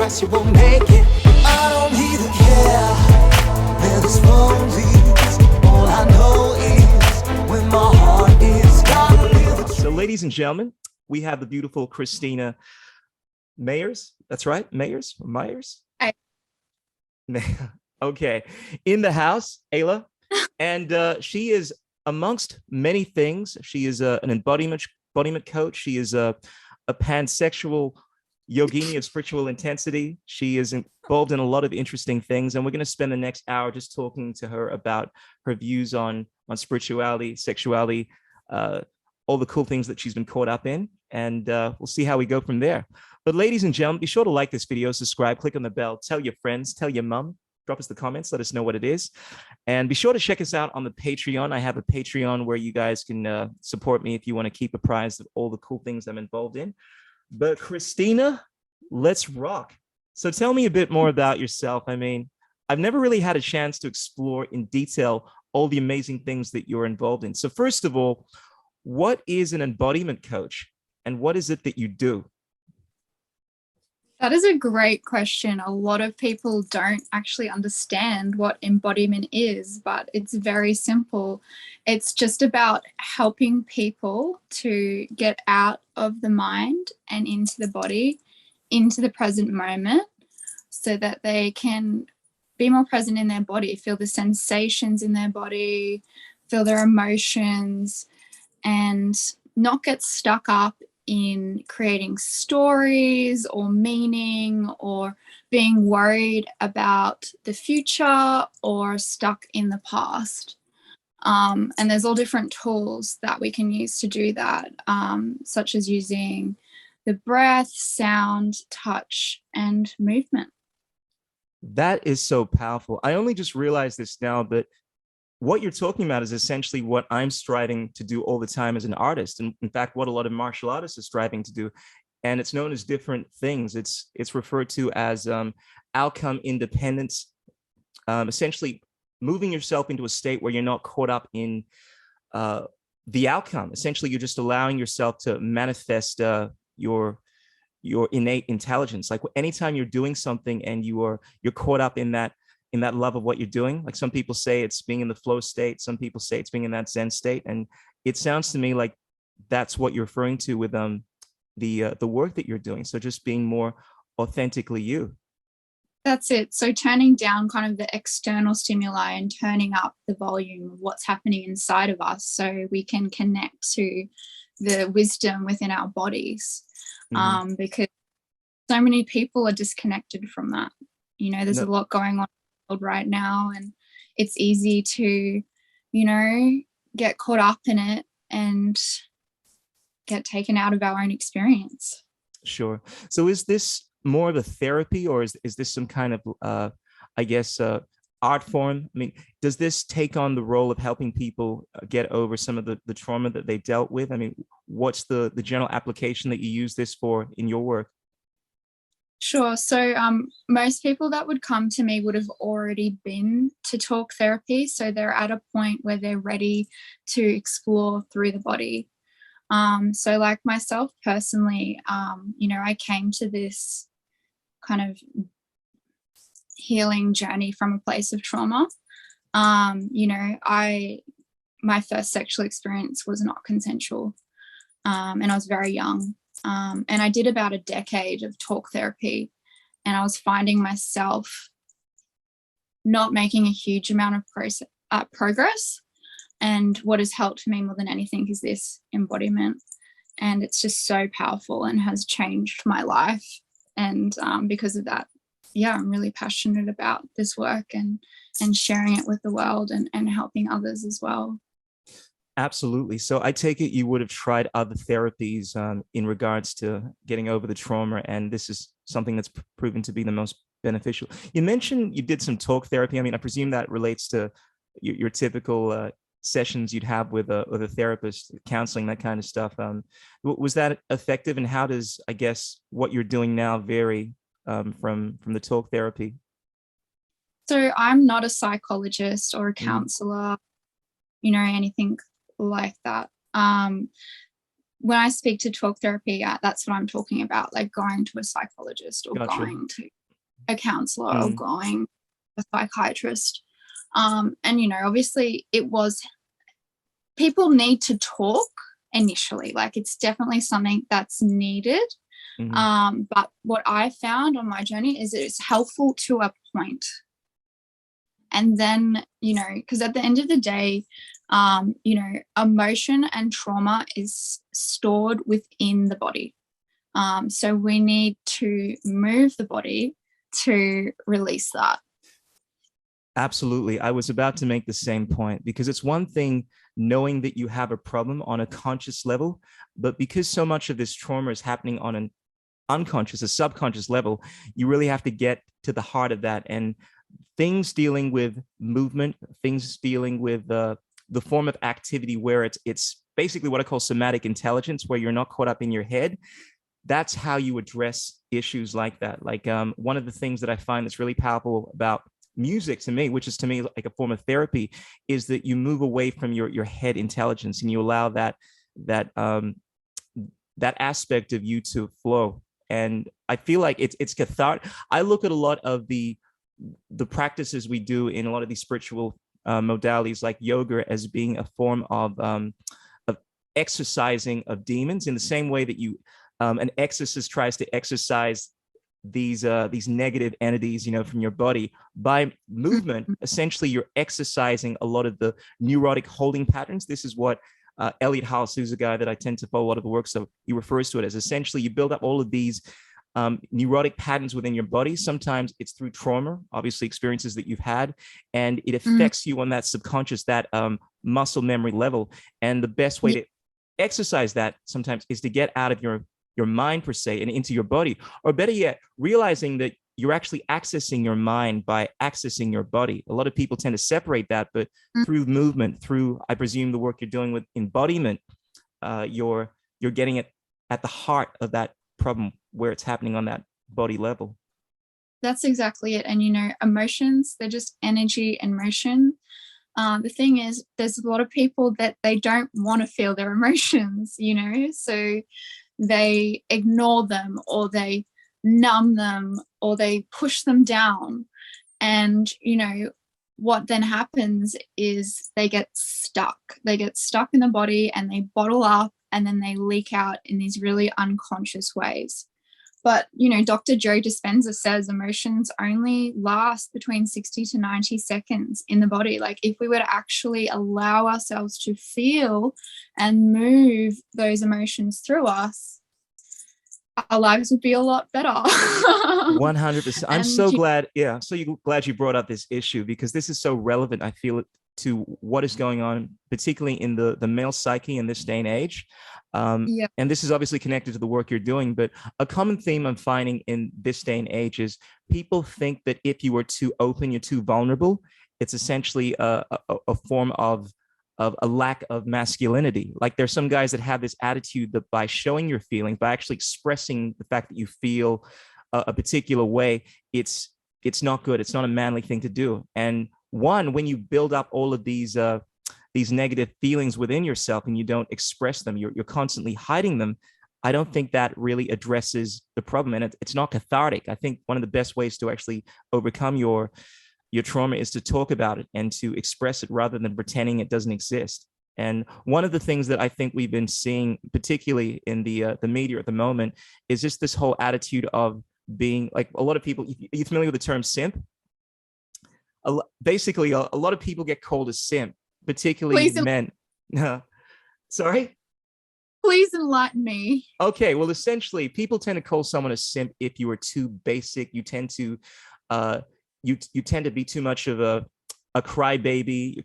else you won't make it. I don't even care where this road leads. All I know is when my heart is gone. So ladies and gentlemen, we have the beautiful Christina Mayers. That's right, Mayers or Myers? Okay, in the house, Ayla. And she is, amongst many things, she is an embodiment coach. She is a pansexual yogini of spiritual intensity. She is involved in a lot of interesting things. And we're going to spend the next hour just talking to her about her views on spirituality, sexuality, all the cool things that she's been caught up in. And we'll see how we go from there. But ladies and gentlemen, be sure to like this video, subscribe, click on the bell, tell your friends, tell your mom, drop us the comments, let us know what it is. And be sure to check us out on the Patreon. I have a Patreon where you guys can support me if you want to keep apprised of all the cool things I'm involved in. But Christina, let's rock. So tell me a bit more about yourself. I mean, I've never really had a chance to explore in detail all the amazing things that you're involved in. So first of all, what is an embodiment coach and what is it that you do? That is a great question. A lot of people don't actually understand what embodiment is, but it's very simple. It's just about helping people to get out of the mind and into the body, into the present moment, so that they can be more present in their body, feel the sensations in their body, feel their emotions, and not get stuck up in creating stories or meaning or being worried about the future or stuck in the past. And there's all different tools that we can use to do that, such as using the breath, sound, touch, and movement. That is so powerful. I only just realized this now, but what you're talking about is essentially what I'm striving to do all the time as an artist. And in fact, what a lot of martial artists are striving to do. And it's known as different things. It's referred to as outcome independence, essentially moving yourself into a state where you're not caught up in the outcome. Essentially, you're just allowing yourself to manifest your innate intelligence. Like anytime you're doing something and you're caught up in that love of what you're doing. Like some people say it's being in the flow state. Some people say it's being in that Zen state. And it sounds to me like that's what you're referring to with the work that you're doing. So just being more authentically you. That's it. So turning down kind of the external stimuli and turning up the volume of what's happening inside of us so we can connect to the wisdom within our bodies. Because so many people are disconnected from that. You know, there's a lot going on right now, and it's easy to, you know, get caught up in it and get taken out of our own experience. Sure. So is this more of a therapy, or is this some kind of I guess art form? I mean, does this take on the role of helping people get over some of the trauma that they dealt with? I mean, what's the general application that you use this for in your work? Sure. So most people that would come to me would have already been to talk therapy. So they're at a point where they're ready to explore through the body. So like myself personally, you know, I came to this kind of healing journey from a place of trauma. You know, my first sexual experience was not consensual, and I was very young. And I did about a decade of talk therapy, and I was finding myself not making a huge amount of progress. And what has helped me more than anything is this embodiment. And it's just so powerful and has changed my life. And because of that, yeah, I'm really passionate about this work and sharing it with the world and helping others as well. Absolutely. So I take it you would have tried other therapies in regards to getting over the trauma, and this is something that's proven to be the most beneficial. You mentioned you did some talk therapy. I mean, I presume that relates to your typical sessions you'd have with a therapist, counseling, that kind of stuff. Was that effective, and how does, I guess, what you're doing now vary from the talk therapy? So I'm not a psychologist or a counselor, you know, anything like that. when I speak to talk therapy, that's what I'm talking about, like going to a psychologist or Gotcha. going to a counselor or Mm. going to a psychiatrist. And, you know, obviously people need to talk initially. Like, it's definitely something that's needed. Mhm. But what I found on my journey is it's helpful to a point. And then, you know, because at the end of the day, you know, emotion and trauma is stored within the body. So we need to move the body to release that. Absolutely. I was about to make the same point, because it's one thing knowing that you have a problem on a conscious level, but because so much of this trauma is happening on an unconscious, a subconscious level, you really have to get to the heart of that. And things dealing with movement, things dealing with the form of activity where it's basically what I call somatic intelligence, where you're not caught up in your head. That's how you address issues like that. Like one of the things that I find that's really powerful about music to me, which is to me like a form of therapy, is that you move away from your head intelligence and you allow that that aspect of you to flow. And I feel like it's cathartic. I look at a lot of the practices we do in a lot of these spiritual modalities like yoga as being a form of exercising of demons, in the same way that you an exorcist tries to exorcise these negative entities, you know, from your body by movement. Essentially, you're exercising a lot of the neurotic holding patterns. This is what Elliot House, who's a guy that I tend to follow a lot of the work, so he refers to it as essentially you build up all of these neurotic patterns within your body. Sometimes it's through trauma, obviously experiences that you've had, and it affects you on that subconscious, that muscle memory level. And the best way to exercise that sometimes is to get out of your mind per se and into your body, or better yet, realizing that you're actually accessing your mind by accessing your body. A lot of people tend to separate that, but through movement, through, I presume, the work you're doing with embodiment, you're getting it at the heart of that problem where it's happening on that body level. That's exactly it. And, you know, emotions, they're just energy and motion. The thing is, there's a lot of people that they don't want to feel their emotions, you know, so they ignore them, or they numb them, or they push them down. And, you know, what then happens is they get stuck. They get stuck in the body and they bottle up, and then they leak out in these really unconscious ways. But, you know, Dr. Joe Dispenza says emotions only last between 60 to 90 seconds in the body. Like, if we were to actually allow ourselves to feel and move those emotions through us, our lives would be a lot better. 100%. I'm so glad. Yeah. So glad you brought up this issue, because this is so relevant, I feel, to what is going on, particularly in the male psyche in this day and age. And this is obviously connected to the work you're doing, but a common theme I'm finding in this day and age is people think that if you are too open, you're too vulnerable. It's essentially a form of a lack of masculinity. Like, there's some guys that have this attitude that by showing your feelings, by actually expressing the fact that you feel a particular way, it's not good. It's not a manly thing to do. And when you build up all of these negative feelings within yourself and you don't express them, you're constantly hiding them. I don't think that really addresses the problem, and it's not cathartic. I think one of the best ways to actually overcome your trauma is to talk about it and to express it rather than pretending it doesn't exist. And one of the things that I think we've been seeing, particularly in the media at the moment, is just this whole attitude of being like, a lot of people. Are you familiar with the term simp? Basically, a lot of people get called a simp, particularly men. Sorry? Please enlighten me. Okay, well, essentially, people tend to call someone a simp if you are too basic. You tend to you tend to be too much of a crybaby.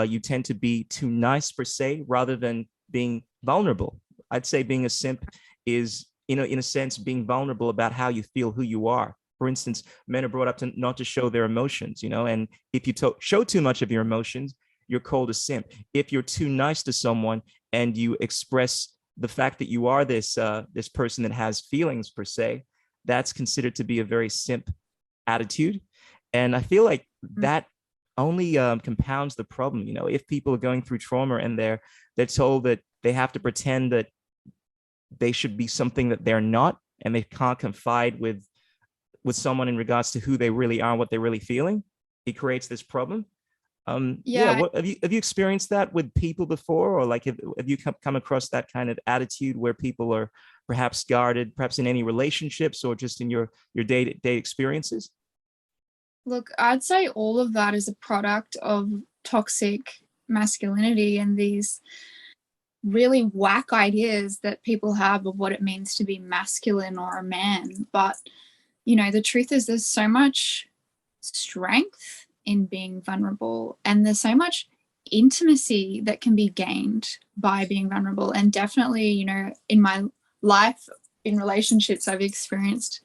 You tend to be too nice per se, rather than being vulnerable. I'd say being a simp is, in a sense, being vulnerable about how you feel, who you are. For instance, men are brought up to not to show their emotions, you know, and if you show too much of your emotions, you're called a simp. If you're too nice to someone and you express the fact that you are this person that has feelings per se, that's considered to be a very simp attitude. And I feel like that only compounds the problem. You know, if people are going through trauma and they're told that they have to pretend that they should be something that they're not, and they can't confide with someone in regards to who they really are, what they're really feeling, it creates this problem. Yeah, Yeah, what have you experienced that with people before, or like have you come across that kind of attitude where people are perhaps guarded, perhaps in any relationships or just in your day-to-day experiences? look, I'd say all of that is a product of toxic masculinity and these really whack ideas that people have of what it means to be masculine or a man. But, you know, the truth is there's so much strength in being vulnerable, and there's so much intimacy that can be gained by being vulnerable. And definitely, you know, in my life, in relationships, I've experienced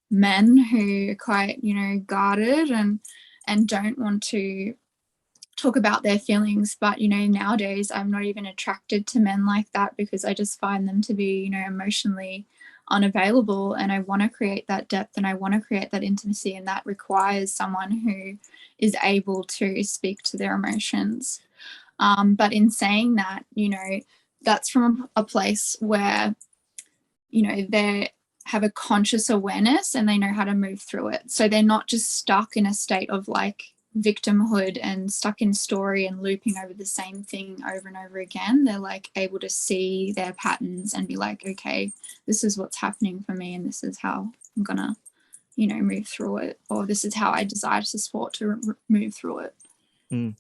men who are quite, you know, guarded and don't want to talk about their feelings. But, you know, nowadays I'm not even attracted to men like that because I just find them to be, you know, emotionally unavailable, and I want to create that depth and I want to create that intimacy, and that requires someone who is able to speak to their emotions. But in saying that, you know, that's from a place where, you know, they have a conscious awareness and they know how to move through it. So they're not just stuck in a state of like victimhood and stuck in story and looping over the same thing over and over again. They're like able to see their patterns and be like, okay, this is what's happening for me and this is how I'm gonna, you know, move through it, or this is how I desire to support to move through it. Mm.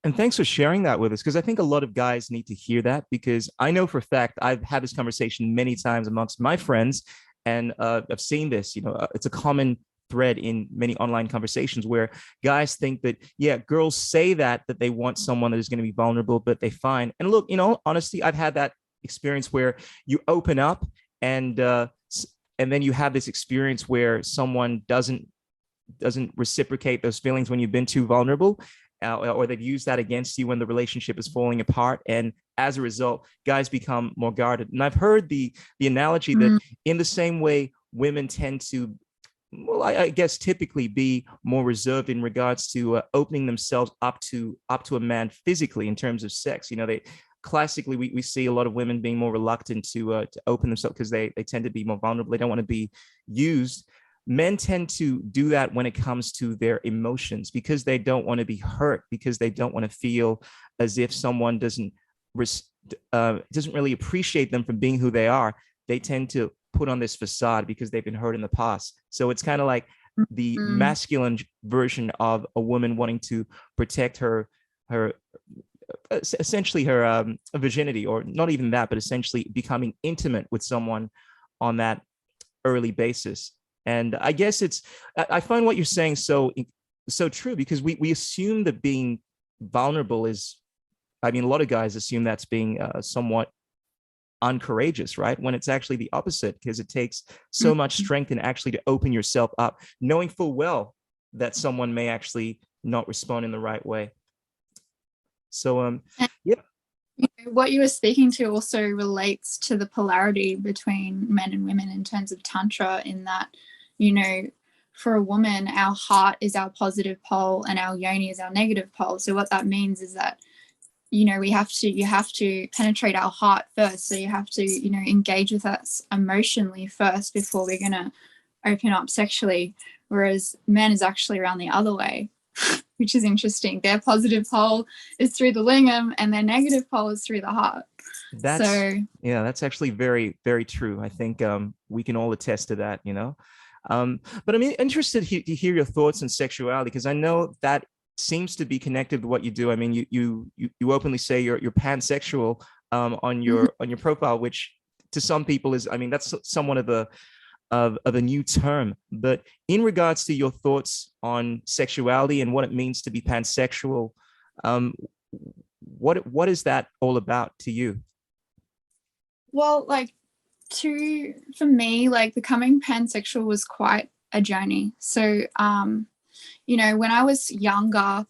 And thanks for sharing that with us, because I think a lot of guys need to hear that, because I know for a fact I've had this conversation many times amongst my friends, and I've seen this, you know, it's a common thread in many online conversations where guys think that, yeah, girls say that they want someone that is going to be vulnerable, but they find, and look, you know, honestly, I've had that experience where you open up and then you have this experience where someone doesn't reciprocate those feelings when you've been too vulnerable, or they've used that against you when the relationship is falling apart. And as a result, guys become more guarded. And I've heard the analogy that in the same way women tend to, well, I guess typically be more reserved in regards to opening themselves up to a man physically in terms of sex. You know, they classically we see a lot of women being more reluctant to open themselves because they tend to be more vulnerable. They don't want to be used. Men tend to do that when it comes to their emotions, because they don't want to be hurt, because they don't want to feel as if someone doesn't really appreciate them for being who they are. They tend to put on this facade because they've been hurt in the past. So it's kind of like the masculine version of a woman wanting to protect her essentially her virginity, or not even that, but essentially becoming intimate with someone on that early basis. And I guess I find what you're saying so true, because we assume that being vulnerable is, I mean, a lot of guys assume that's being somewhat uncourageous, right? When it's actually the opposite, because it takes so much strength in actually to open yourself up, knowing full well that someone may actually not respond in the right way. So, yeah. What you were speaking to also relates to the polarity between men and women in terms of Tantra, in that, you know, for a woman, our heart is our positive pole and our yoni is our negative pole. So what that means is that, you know, you have to penetrate our heart first. So you have to, you know, engage with us emotionally first before we're going to open up sexually. Whereas men is actually around the other way, which is interesting. Their positive pole is through the lingam and their negative pole is through the heart. That's actually very, very true. I think we can all attest to that, you know. But I'm interested to hear your thoughts on sexuality, because I know that seems to be connected to what you do. I mean, you openly say you're pansexual on your profile, which to some people is, I mean, that's somewhat of a new term. But in regards to your thoughts on sexuality and what it means to be pansexual, what is that all about to you? Well, like, for me, like, becoming pansexual was quite a journey. So you know, when I was younger,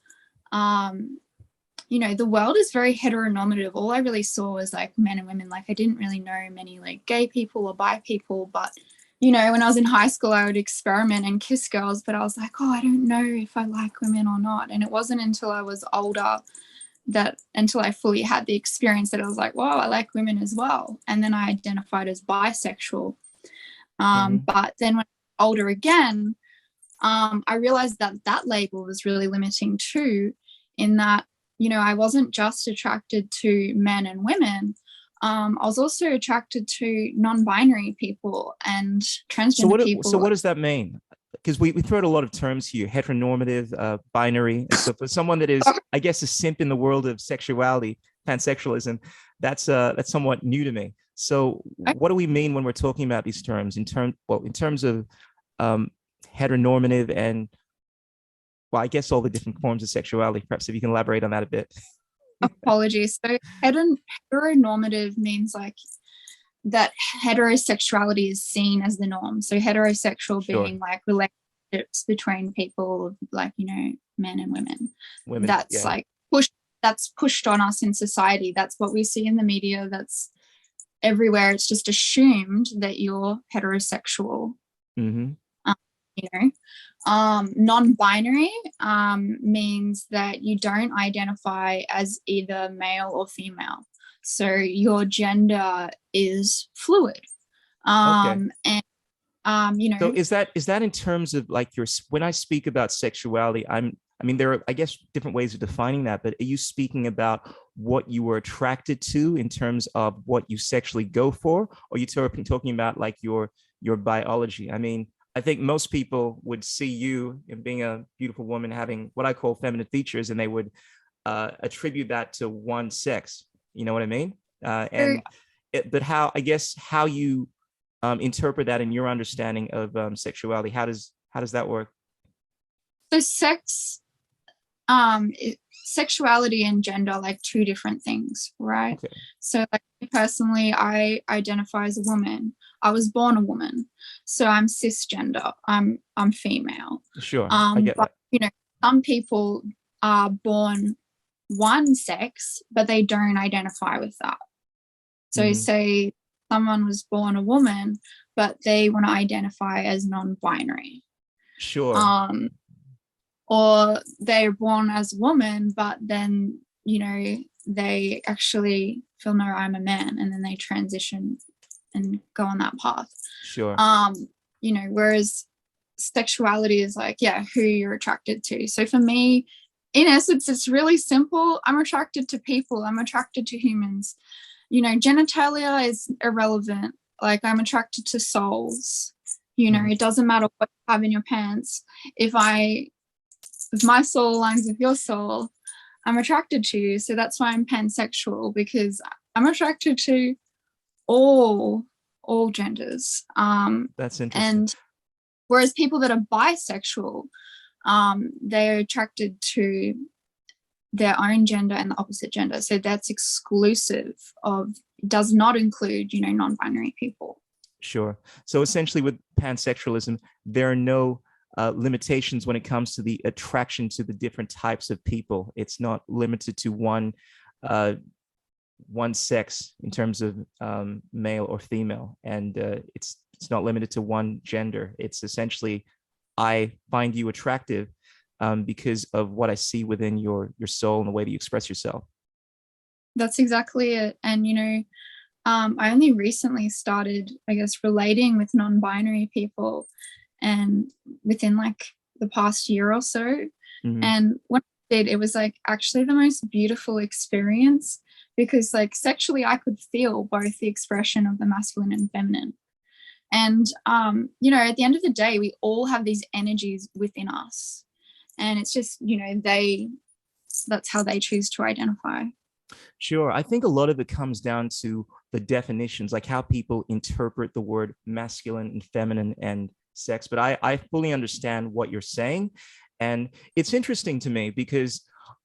you know, the world is very heteronormative. All I really saw was like men and women. Like, I didn't really know many like gay people or bi people. But, you know, when I was in high school, I would experiment and kiss girls, but I was like, oh, I don't know if I like women or not. And it wasn't until I was older that until I fully had the experience that I was like, wow, I like women as well. And then I identified as bisexual. But then when I was older again, I realized that that label was really limiting too, in that, you know, I wasn't just attracted to men and women. I was also attracted to non-binary people and transgender people. So what does that mean? Because we throw out a lot of terms here: heteronormative, binary. And so for someone that is, I guess, a simp in the world of sexuality, pansexualism, that's somewhat new to me. So what do we mean when we're talking about these terms in terms of heteronormative and, well, I guess all the different forms of sexuality? Perhaps if you can elaborate on that a bit. Apologies. So heteronormative means like that heterosexuality is seen as the norm. So heterosexual being like relationships between people, like, you know, men and women. That's like pushed on us in society. That's what we see in the media. That's everywhere. It's just assumed that you're heterosexual. You know, non-binary means that you don't identify as either male or female. So your gender is fluid. And you know, so is that in terms of like when I speak about sexuality, I mean, there are, I guess, different ways of defining that, but are you speaking about what you were attracted to in terms of what you sexually go for, or are you talking about like your biology? I mean, I think most people would see you in being a beautiful woman having what I call feminine features, and they would attribute that to one sex. You know what I mean? But how you interpret that in your understanding of sexuality? How does that work? So sexuality and gender are like two different things, right? Okay. So like personally, I identify as a woman. I was born a woman, so I'm cisgender. I'm female. Sure, I get that. You know, some people are born one sex, but they don't identify with that. So say someone was born a woman, but they want to identify as non-binary. Sure. Or they're born as a woman, but then, you know, they actually feel, no, I'm a man, and then they transition and go on that path. Sure. You know, whereas sexuality is like, yeah, who you're attracted to. So for me, in essence, it's really simple. I'm attracted to people. I'm attracted to humans. You know, genitalia is irrelevant. Like, I'm attracted to souls. You know, it doesn't matter what you have in your pants. If my soul aligns with your soul, I'm attracted to you. So that's why I'm pansexual, because I'm attracted to all genders. That's interesting. And whereas people that are bisexual, they're attracted to their own gender and the opposite gender. So that's exclusive of, does not include, you know, non-binary people. Sure. So essentially with pansexualism, there are no limitations when it comes to the attraction to the different types of people. It's not limited to one sex in terms of male or female, and it's not limited to one gender. It's essentially, I find you attractive because of what I see within your soul and the way that you express yourself. That's exactly it. And, you know, I only recently started, I guess, relating with non-binary people, and within like the past year or so. And when I did, it was like actually the most beautiful experience, because like sexually I could feel both the expression of the masculine and feminine. And, you know, at the end of the day, we all have these energies within us. And it's just, you know, that's how they choose to identify. Sure. I think a lot of it comes down to the definitions, like how people interpret the word masculine and feminine and sex. But I fully understand what you're saying. And it's interesting to me because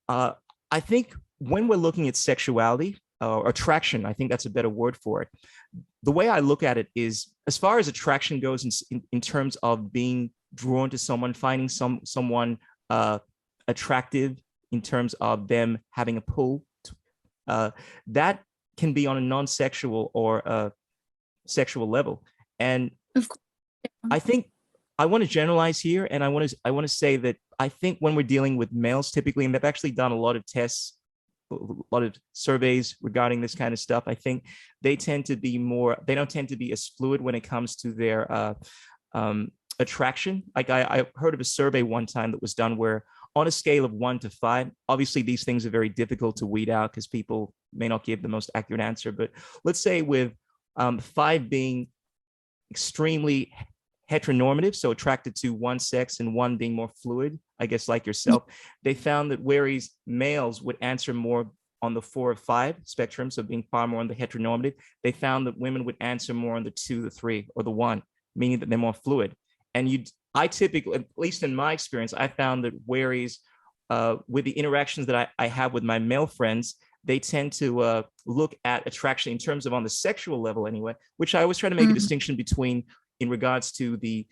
I think when we're looking at sexuality or attraction, I think that's a better word for it. The way I look at it is, as far as attraction goes in terms of being drawn to someone, finding someone attractive in terms of them having a pull, that can be on a non-sexual or a sexual level. And I think I want to generalize here, and I want to say that I think when we're dealing with males typically, and they've actually done a lot of tests a lot of surveys regarding this kind of stuff. I think they tend to be more, they don't tend to be as fluid when it comes to their attraction. Like I heard of a survey one time that was done where on a scale of 1 to 5, obviously these things are very difficult to weed out because people may not give the most accurate answer. But let's say with 5 being extremely heteronormative, so attracted to one sex, and 1 being more fluid, I guess like yourself, they found that whereas males would answer more on the 4 or 5 spectrum, so being far more on the heteronormative, they found that women would answer more on the 2, the 3, or the 1, meaning that they're more fluid. And I typically, at least in my experience, I found that whereas with the interactions that I have with my male friends, they tend to look at attraction in terms of on the sexual level anyway, which I always try to make a distinction between in regards to the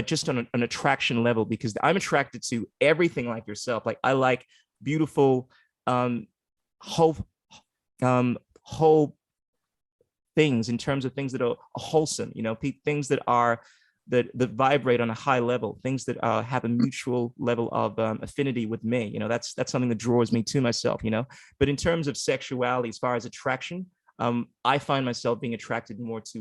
just on an attraction level, because I'm attracted to everything like yourself. Like I like beautiful, whole things in terms of things that are wholesome, you know, things that are that vibrate on a high level, things that have a mutual level of affinity with me. You know, that's something that draws me to myself, you know. But in terms of sexuality, as far as attraction, I find myself being attracted more to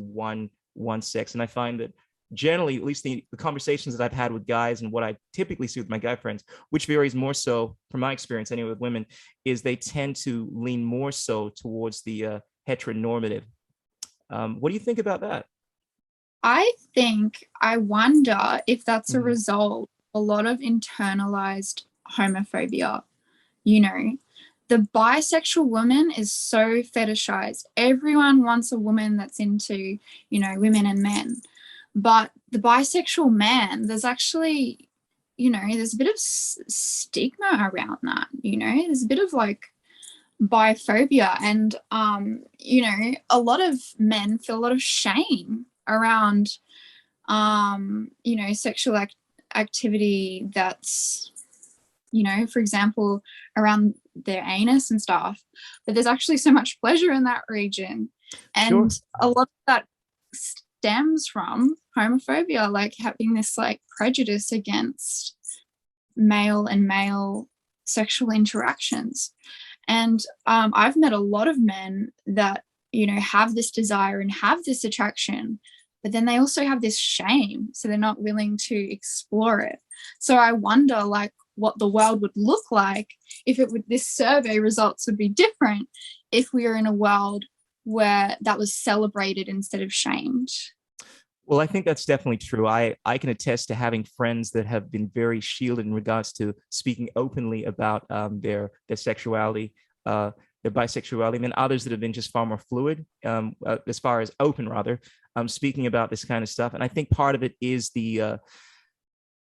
one sex. And I find that generally, at least the conversations that I've had with guys and what I typically see with my guy friends, which varies more so from my experience anyway with women, is they tend to lean more so towards the heteronormative. What do you think about that? I wonder if that's a result of a lot of internalized homophobia. You know, the bisexual woman is so fetishized. Everyone wants a woman that's into, you know, women and men. But the bisexual man, there's actually, you know, there's a bit of stigma around that, you know, there's a bit of like biphobia. And, you know, a lot of men feel a lot of shame around, you know, sexual activity that's, you know, for example, around their anus and stuff. But there's actually so much pleasure in that region. And a lot of that stems from homophobia, like having this like prejudice against male and male sexual interactions. And I've met a lot of men that, you know, have this desire and have this attraction, but then they also have this shame, so they're not willing to explore it. So I wonder like what the world would look like if it would, this survey results would be different if we were in a world where that was celebrated instead of shamed. Well, I think that's definitely true. I can attest to having friends that have been very shielded in regards to speaking openly about their sexuality, their bisexuality, and then others that have been just far more fluid, as far as open rather, speaking about this kind of stuff. And I think part of it is the,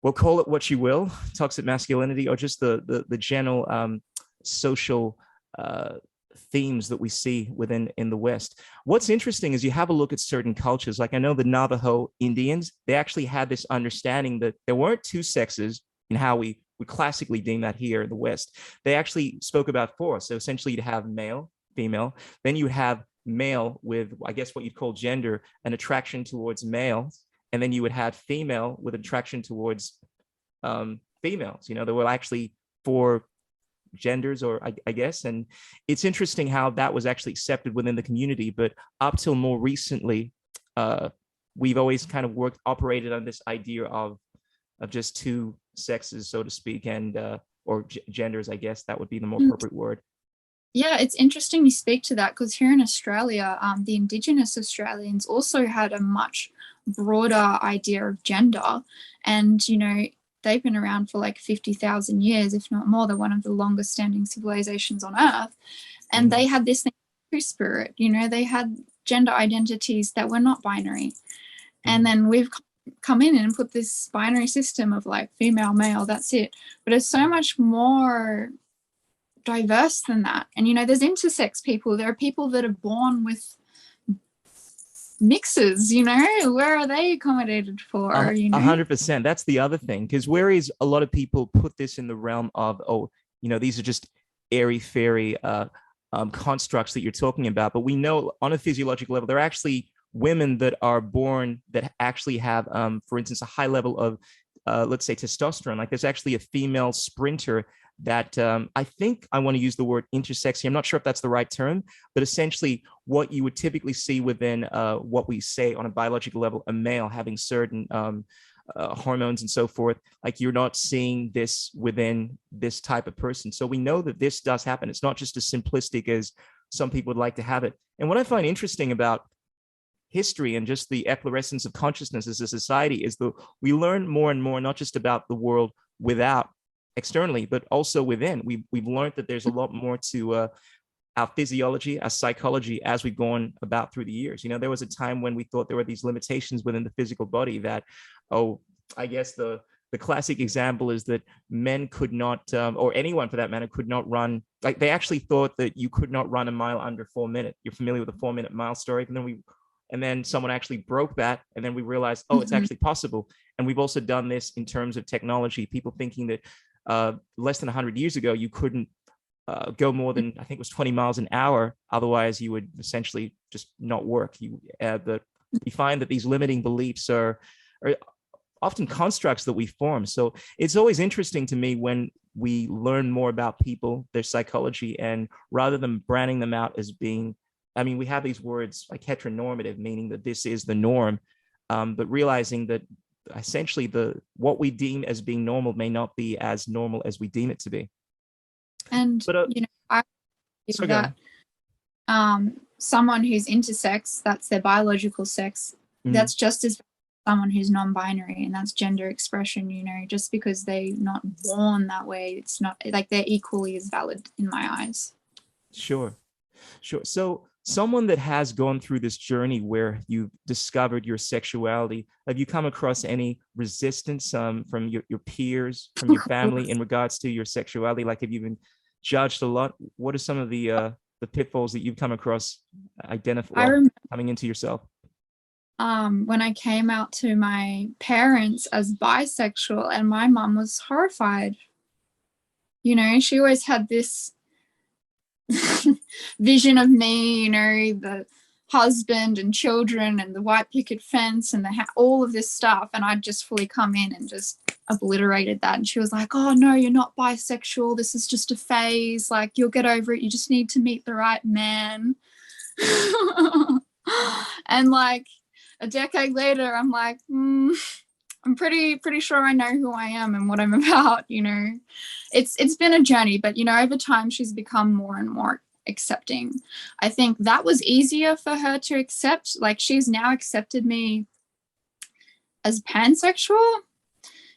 we'll call it what you will, toxic masculinity, or just the general social themes that we see in the West. What's interesting is you have a look at certain cultures. Like I know the Navajo Indians, they actually had this understanding that there weren't 2 sexes in how we would classically deem that here in the West. They actually spoke about 4. So essentially you'd have male, female, then you would have male with, I guess what you'd call gender, an attraction towards males, and then you would have female with attraction towards females. You know, there were actually 4 genders, or I guess. And it's interesting how that was actually accepted within the community. But up till more recently, we've always kind of operated on this idea of just 2 sexes, so to speak, and or genders, I guess that would be the more appropriate word. Yeah, it's interesting you speak to that, because here in Australia, the Indigenous Australians also had a much broader idea of gender. And, you know, they've been around for like 50,000 years, if not more. They're one of the longest standing civilizations on Earth. And they had this thing, Two-Spirit, you know, they had gender identities that were not binary. And then we've come in and put this binary system of like female, male, that's it. But it's so much more diverse than that. And, you know, there's intersex people. There are people that are born with mixes, you know, where are they accommodated for? You know, 100%. That's the other thing, because whereas a lot of people put this in the realm of, oh, you know, these are just airy fairy constructs that you're talking about, but we know on a physiological level, there are actually women that are born that actually have, for instance, a high level of, let's say, testosterone. Like there's actually a female sprinter that I think I want to use the word intersex here. I'm not sure if that's the right term, but essentially what you would typically see within what we say on a biological level, a male having certain hormones and so forth, like you're not seeing this within this type of person. So we know that this does happen. It's not just as simplistic as some people would like to have it. And what I find interesting about history and just the efflorescence of consciousness as a society is that we learn more and more, not just about the world without externally, but also within. We've learned that there's a lot more to our physiology, our psychology, as we've gone about through the years. You know, there was a time when we thought there were these limitations within the physical body that, I guess the classic example is that men could not, or anyone for that matter, could not run. Like they actually thought that you could not run a mile under 4 minutes. You're familiar with the 4-minute mile story? And then someone actually broke that. And then we realized, it's actually possible. And we've also done this in terms of technology, people thinking that less than 100 years ago, you couldn't go more than, I think it was 20 miles an hour. Otherwise, you would essentially just not work. You find that these limiting beliefs are often constructs that we form. So it's always interesting to me when we learn more about people, their psychology, and rather than branding them out as being, I mean, we have these words like heteronormative, meaning that this is the norm, but realizing that essentially what we deem as being normal may not be as normal as we deem it to be. And but, I believe that someone who's intersex, that's their biological sex, that's just as someone who's non-binary, and that's gender expression. You know, just because they're not born that way, it's not like they're equally as valid in my eyes. Sure. So someone that has gone through this journey where you've discovered your sexuality, have you come across any resistance from your peers, from your family in regards to your sexuality? Like, have you been judged a lot? What are some of the pitfalls that you've come across coming into yourself? When I came out to my parents as bisexual, and my mom was horrified. You know, she always had this vision of me, you know, the husband and children and the white picket fence and all of this stuff, and I'd just fully come in and just obliterated that. And she was like, "Oh no, you're not bisexual, this is just a phase, like you'll get over it, you just need to meet the right man." And like a decade later, I'm like, I'm pretty sure I know who I am and what I'm about. You know, it's been a journey, but you know, over time she's become more and more accepting. I think that was easier for her to accept. Like, she's now accepted me as pansexual.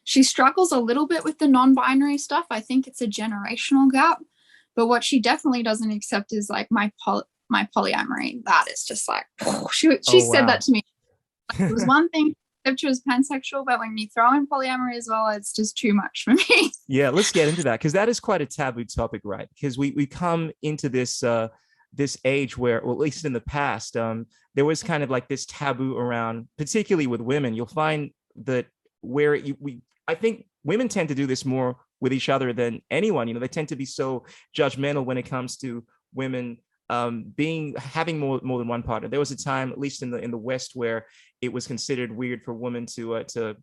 She struggles a little bit with the non-binary stuff. I think it's a generational gap, but what she definitely doesn't accept is like my polyamory. That is just like, she said that to me. It was one thing if she was pansexual, but when you throw in polyamory as well, it's just too much for me. Yeah, let's get into that, because that is quite a taboo topic, right? Because we come into this this age where, well, at least in the past, there was kind of like this taboo around, particularly with women. You'll find that I think women tend to do this more with each other than anyone. You know, they tend to be so judgmental when it comes to women having more than one partner. There was a time, at least in the West, where it was considered weird for women to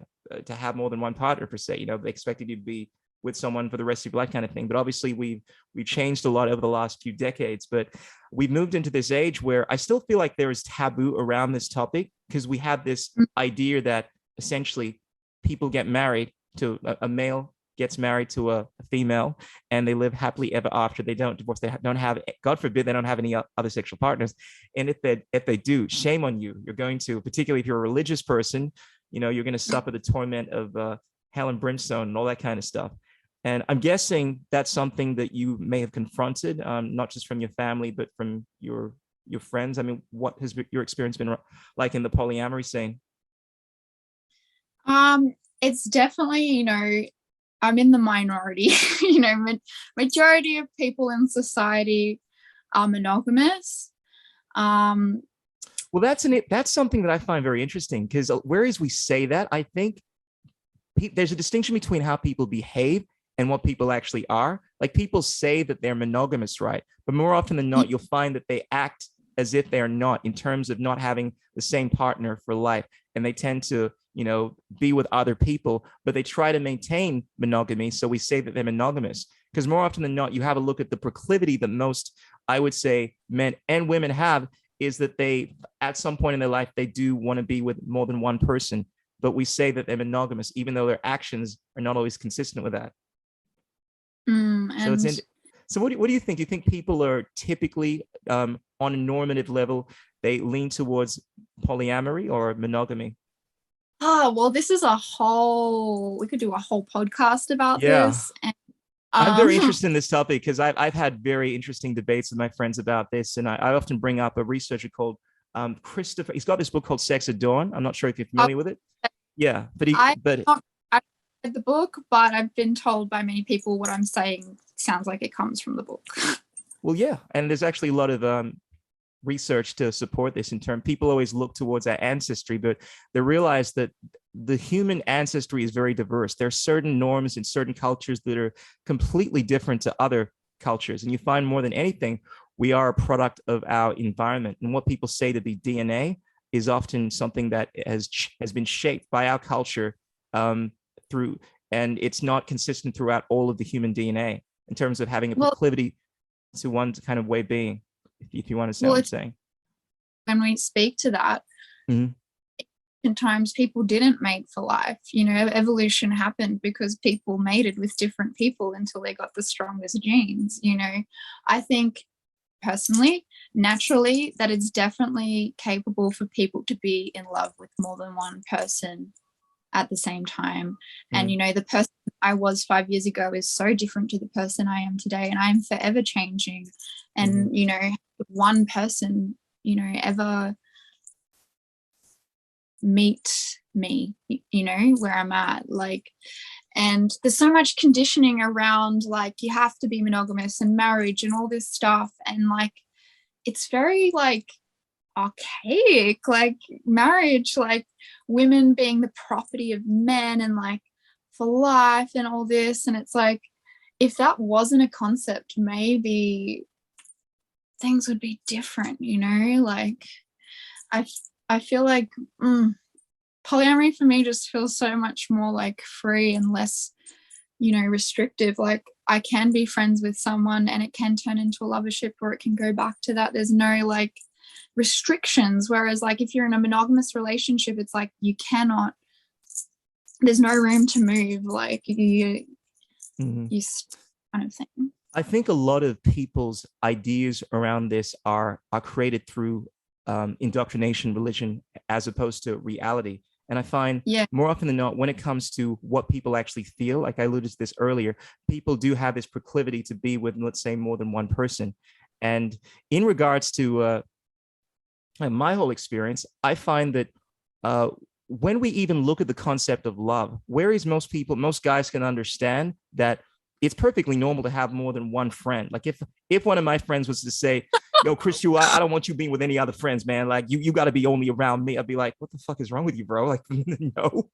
have more than one partner per se. You know, they expected you to be with someone for the rest of your life, kind of thing. But obviously, we've changed a lot over the last few decades. But we've moved into this age where I still feel like there is taboo around this topic, because we have this idea that essentially people get married to a male gets married to a female, and they live happily ever after. They don't divorce. They don't have, God forbid, they don't have any other sexual partners. And if they do, shame on you. You're going to, particularly if you're a religious person, you know, you're going to suffer the torment of hell and brimstone and all that kind of stuff. And I'm guessing that's something that you may have confronted, not just from your family, but from your friends. I mean, what has your experience been like in the polyamory scene? It's definitely, you know, I'm in the minority. You know, majority of people in society are monogamous. Well, that's something that I find very interesting, because whereas we say that, I think there's a distinction between how people behave and what people actually are. Like, people say that they're monogamous, right? But more often than not, you'll find that they act as if they're not, in terms of not having the same partner for life. And they tend to be with other people, but they try to maintain monogamy. So we say that they're monogamous, because more often than not, you have a look at the proclivity that most, I would say, men and women have, is that they, at some point in their life, they do want to be with more than one person, but we say that they're monogamous, even though their actions are not always consistent with that. So it's in. So what do you think? Do you think people are typically, on a normative level, they lean towards polyamory or monogamy? Well, this is we could do a whole podcast about this. And, I'm very interested in this topic because I've had very interesting debates with my friends about this. And I often bring up a researcher called Christopher. He's got this book called Sex at Dawn. I'm not sure if you're familiar with it. Yeah, I read the book, but I've been told by many people what I'm saying sounds like it comes from the book. Well, yeah. And there's actually a lot of research to support this. In terms, people always look towards our ancestry, but they realize that the human ancestry is very diverse. There are certain norms in certain cultures that are completely different to other cultures. And you find more than anything, we are a product of our environment. And what people say to be DNA is often something that has been shaped by our culture through, and it's not consistent throughout all of the human DNA in terms of having a proclivity to one kind of way being, if you understand what I'm saying. When we speak to that, sometimes people didn't mate for life. Evolution happened because people mated with different people until they got the strongest genes. I think personally, naturally, that it's definitely capable for people to be in love with more than one person at the same time. And the person I was 5 years ago is so different to the person I am today, and I'm forever changing. And one person ever meet me where I'm at, and there's so much conditioning around, you have to be monogamous and marriage and all this stuff, and it's very archaic, marriage, women being the property of men and for life and all this. And it's if that wasn't a concept, maybe things would be different. I feel like polyamory for me just feels so much more free and less restrictive. I can be friends with someone and it can turn into a lovership, or it can go back to that. There's no restrictions, whereas if you're in a monogamous relationship, it's you cannot, there's no room to move, you kind of thing. I think a lot of people's ideas around this are created through indoctrination, religion, as opposed to reality. And I find more often than not, when it comes to what people actually feel, like I alluded to this earlier, people do have this proclivity to be with, let's say, more than one person. And in regards to my whole experience, I find that when we even look at the concept of love, whereas most guys can understand that it's perfectly normal to have more than one friend. If one of my friends was to say, yo, Chris, I don't want you being with any other friends, man. You got to be only around me. I'd be like, what the fuck is wrong with you, bro? No,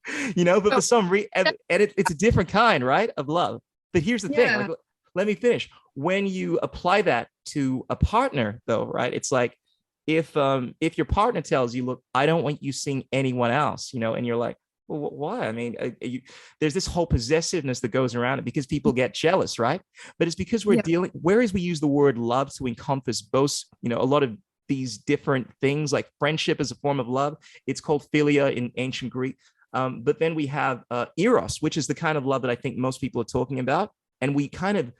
but for some reason, and it's a different kind, right, of love. But here's the thing, let me finish. When you apply that to a partner, though, right, it's if your partner tells you, look, I don't want you seeing anyone else, and you're like, well, why? I mean, there's this whole possessiveness that goes around it because people get jealous, right? But it's because we're dealing, whereas we use the word love to encompass both, a lot of these different things, like friendship is a form of love. It's called philia in ancient Greek. But then we have eros, which is the kind of love that I think most people are talking about. And we kind of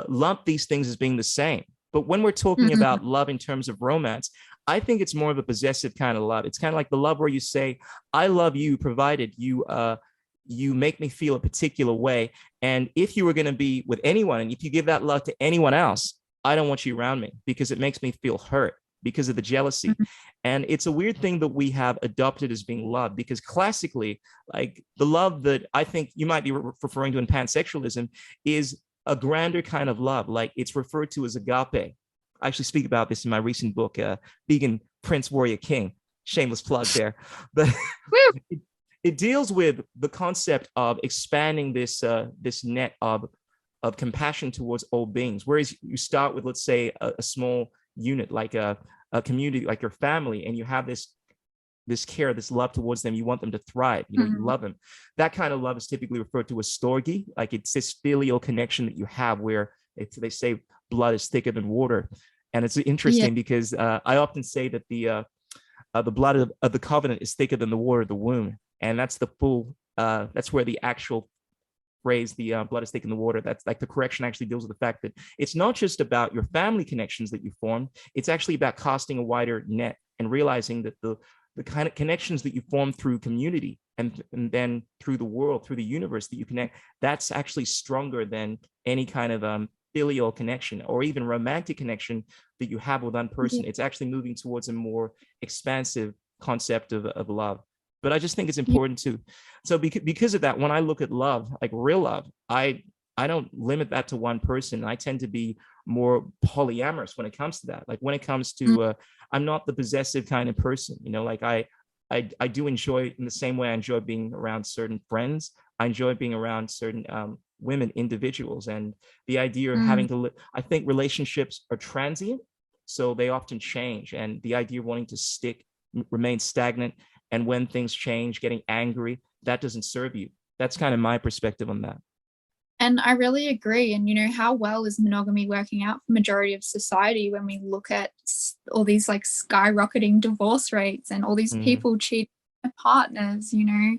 lump these things as being the same. But when we're talking about love in terms of romance, I think it's more of a possessive kind of love. It's kind of like the love where you say, I love you, provided you make me feel a particular way. And if you were going to be with anyone, and if you give that love to anyone else, I don't want you around me because it makes me feel hurt because of the jealousy. And it's a weird thing that we have adopted as being love, because classically, the love that I think you might be referring to in pansexualism is a grander kind of love. It's referred to as agape. I actually speak about this in my recent book, Vegan Prince Warrior King. Shameless plug there. But it deals with the concept of expanding this net of compassion towards all beings. Whereas you start with, let's say, a small unit, like a community, like your family, and you have this this care, this love towards them. You want them to thrive. You know, you love them. That kind of love is typically referred to as storge. Like it's this filial connection that you have where they say blood is thicker than water. And it's interesting because I often say that the blood of the covenant is thicker than the water of the womb. And that's the full, that's where the actual phrase, the blood is thicker than the water, that's like the correction actually deals with the fact that it's not just about your family connections that you form. It's actually about casting a wider net and realizing that the kind of connections that you form through community and then through the world, through the universe that you connect, that's actually stronger than any kind of filial connection or even romantic connection that you have with one person. It's actually moving towards a more expansive concept of love. But I just think it's important to, so because of that, when I look at love, like real love, I don't limit that to one person. I tend to be more polyamorous when it comes to that. Like when it comes to, I'm not the possessive kind of person, you know, like I do enjoy, in the same way I enjoy being around certain friends, I enjoy being around certain women, individuals, and the idea of having to, I think relationships are transient, so they often change, and the idea of wanting to remain stagnant, and when things change, getting angry, that doesn't serve you. That's kind of my perspective on that. And I really agree. And, you know, how well is monogamy working out for majority of society when we look at all these like skyrocketing divorce rates and all these people cheating their partners, you know?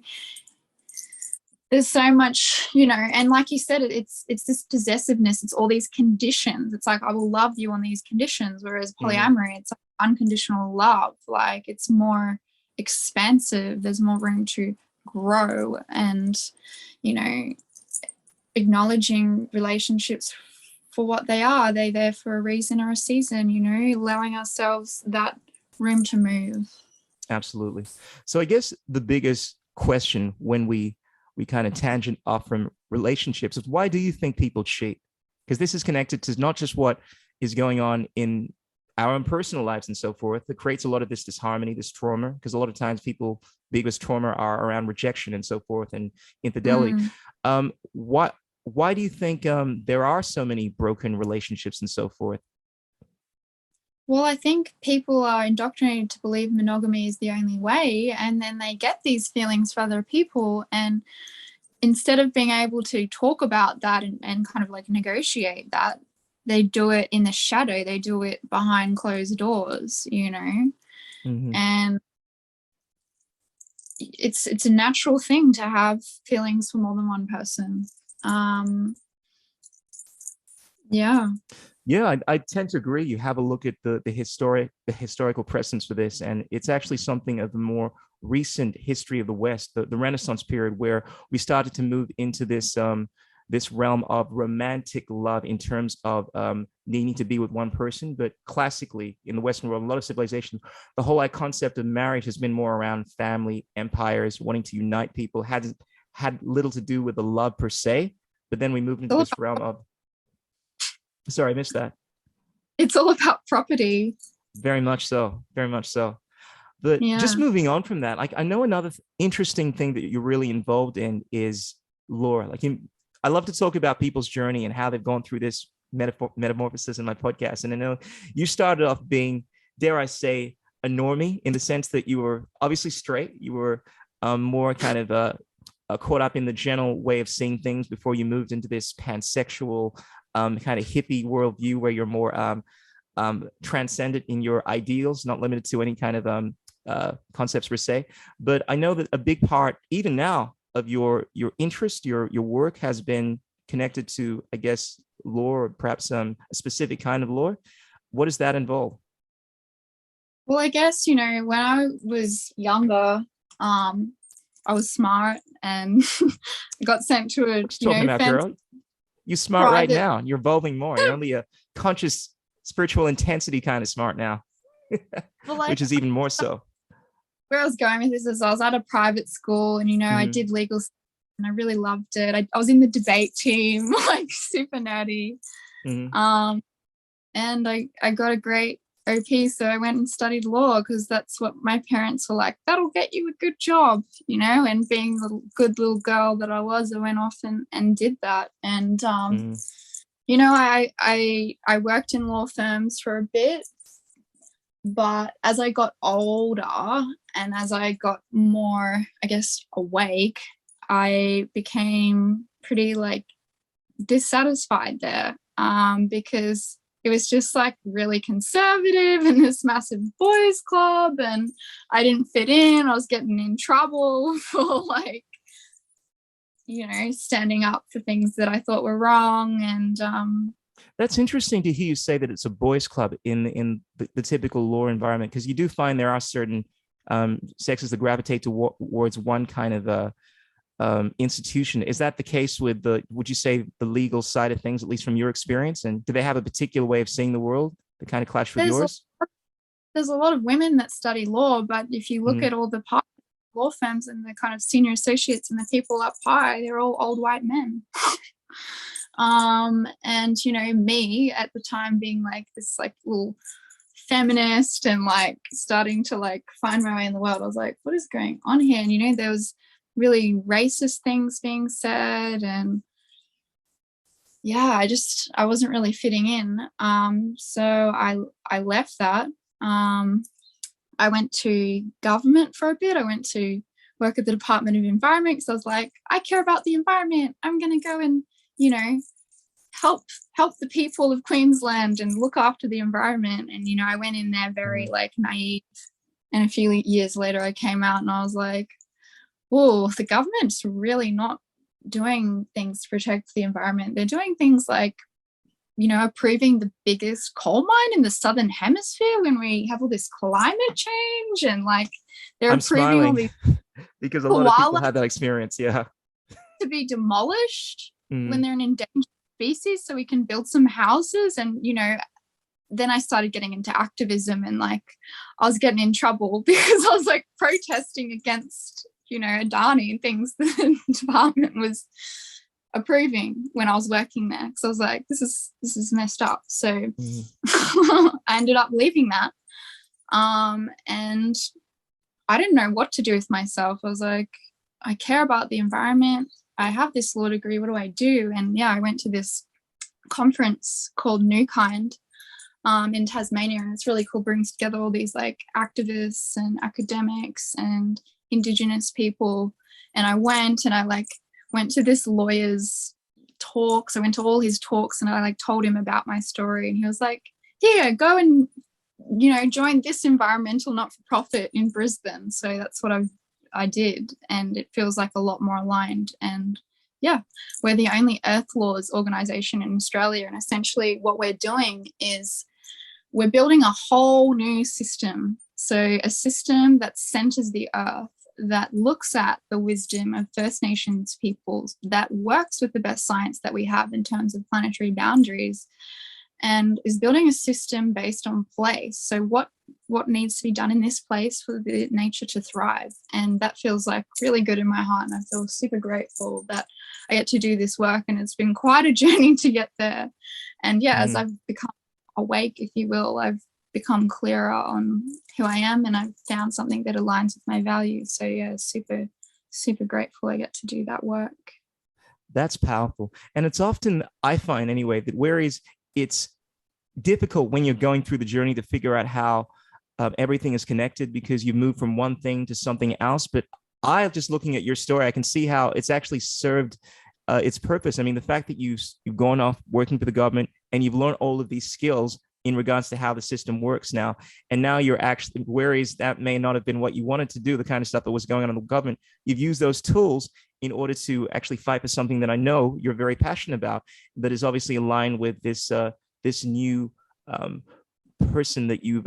There's so much, you know, and like you said, it's this possessiveness, it's all these conditions. It's like, I will love you on these conditions, whereas polyamory, it's like unconditional love. Like it's more expansive, there's more room to grow, and, you know, acknowledging relationships for what they are. They're there for a reason or a season, you know, allowing ourselves that room to move. Absolutely. So I guess the biggest question when we kind of tangent off from relationships is, why do you think people cheat? Because this is connected to not just what is going on in our own personal lives and so forth. That creates a lot of this disharmony, this trauma, because a lot of times people, biggest trauma are around rejection and so forth and infidelity. Why do you think there are so many broken relationships and so forth? Well, I think people are indoctrinated to believe monogamy is the only way, and then they get these feelings for other people, and instead of being able to talk about that and kind of like negotiate that, they do it in the shadow, they do it behind closed doors, you know. And it's a natural thing to have feelings for more than one person. Yeah, I tend to agree. You have a look at the historical precedents for this, and it's actually something of the more recent history of the West, the Renaissance period, where we started to move into this this realm of romantic love in terms of needing to be with one person. But classically in the Western world, a lot of civilization, the whole concept of marriage has been more around family, empires, wanting to unite people, had little to do with the love per se. But then we moved into this realm of, sorry, I missed that. It's all about property. Very much so. Very much so. But just moving on from that, like I know another interesting thing that you're really involved in is lore. Like I love to talk about people's journey and how they've gone through this metamorphosis in my podcast. And I know you started off being, dare I say, a normie, in the sense that you were obviously straight. You were more kind of caught up in the general way of seeing things before you moved into this pansexual kind of hippie worldview where you're more transcendent in your ideals, not limited to any kind of concepts per se. But I know that a big part, even now, of your interest, your work has been connected to, I guess, lore, or perhaps a specific kind of lore. What does that involve? Well, I guess, you know, when I was younger, I was smart and got sent to a talking about, girl, you smart right now. You're evolving more. You're only a conscious spiritual intensity kind of smart now, well, like, which is even more so. Where I was going with this is I was at a private school, and, you know, I did legal and I really loved it. I was in the debate team, like super nerdy. And I got a great OP, so I went and studied law because that's what my parents were like, that'll get you a good job, you know. And being the good little girl that I was, I went off and did that. And you know, I worked in law firms for a bit, but as I got older And as I got more, I guess, awake, I became pretty like dissatisfied there, because it was just like really conservative and this massive boys club, and I didn't fit in. I was getting in trouble for like, you know, standing up for things that I thought were wrong. And That's interesting to hear you say that it's a boys' club in the typical law environment, because you do find there are certain sexes that gravitate towards one kind of institution. Is that the case with would you say, the legal side of things, at least from your experience? And do they have a particular way of seeing the world that kind of clash with yours? There's a lot of women that study law, but if you look at all the law firms and the kind of senior associates and the people up high, they're all old white men. And you know, me at the time being like this like little feminist and like starting to like find my way in the world, I was like, what is going on here? And you know, there was really racist things being said, and yeah, I wasn't really fitting in. So I left that. I went to government for a bit. I went to work at the Department of Environment because I was like, I care about the environment. I'm going to go and, you know, help the people of Queensland and look after the environment. And, you know, I went in there very like naive. And a few years later, I came out and I was like, whoa, the government's really not doing things to protect the environment. They're doing things like, you know, approving the biggest coal mine in the Southern Hemisphere when we have all this climate change, and like they're approving all these because a lot of people had that experience, yeah, to be demolished when they're an endangered species so we can build some houses. And, you know, then I started getting into activism, and like I was getting in trouble because I was like protesting against, you know, Adani and things the department was approving when I was working there. So I was like, this is messed up. So I ended up leaving that. And I didn't know what to do with myself. I was like, I care about the environment. I have this law degree. What do I do? And yeah, I went to this conference called New Kind in Tasmania, and it's really cool. Brings together all these like activists and academics and Indigenous people. And I went to this lawyer's talks. I went to all his talks, and I like told him about my story, and he was like, here, go and, you know, join this environmental not-for-profit in Brisbane. So that's what I did, and it feels like a lot more aligned. And yeah, we're the only Earth Laws organisation in Australia, and essentially what we're doing is we're building a whole new system. So a system that centres the Earth, that looks at the wisdom of First Nations peoples, that works with the best science that we have in terms of planetary boundaries, and is building a system based on place. So what needs to be done in this place for the nature to thrive? And that feels like really good in my heart, and I feel super grateful that I get to do this work, and it's been quite a journey to get there. And yeah, as I've become awake, if you will, I've become clearer on who I am, and I've found something that aligns with my values. So yeah, super, super grateful I get to do that work. That's powerful. And it's often, I find anyway, that whereas it's difficult when you're going through the journey to figure out how everything is connected, because you move from one thing to something else. But just looking at your story, I can see how it's actually served its purpose. I mean, the fact that you've gone off working for the government and you've learned all of these skills in regards to how the system works now. And now you're actually, whereas that may not have been what you wanted to do, the kind of stuff that was going on in the government, you've used those tools in order to actually fight for something that I know you're very passionate about, that is obviously aligned with this new person that you've